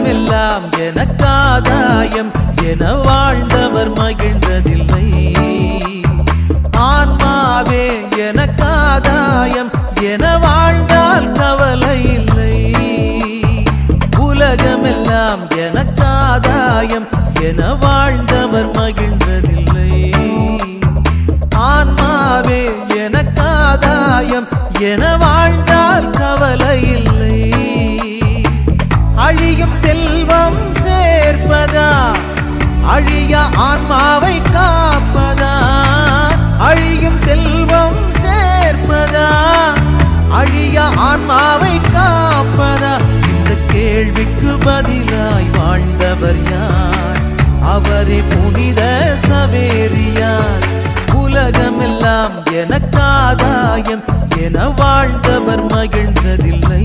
உலகமெல்லாம் எனக்காதாயம் என வாழ்ந்தவர் மகிழ்ந்ததில்லை. ஆன்மாவே எனக்காதாயம் என வாழ்ந்தால் கவலை இல்லை. உலகமெல்லாம் எனக்காதாயம் என வாழ்ந்தவர் மகிழ்ந்ததில்லை. ஆன்மாவே எனக்காதாயம் என வாழ்ந்தால் கவலை இல்லை. அழியும் செல்வம் சேர்ப்பதா அழிய ஆன்மாவை காப்பதா? அழியும் செல்வம் சேர்ப்பதா அழிய ஆன்மாவை காப்பதா? இந்த கேள்விக்கு பதிலாய் வாழ்ந்தவர் யார்? அவரே புனித சவேரியார். உலகமெல்லாம் எனக்காதாயம் என வாழ்ந்தவர் மகிழ்ந்ததில்லை.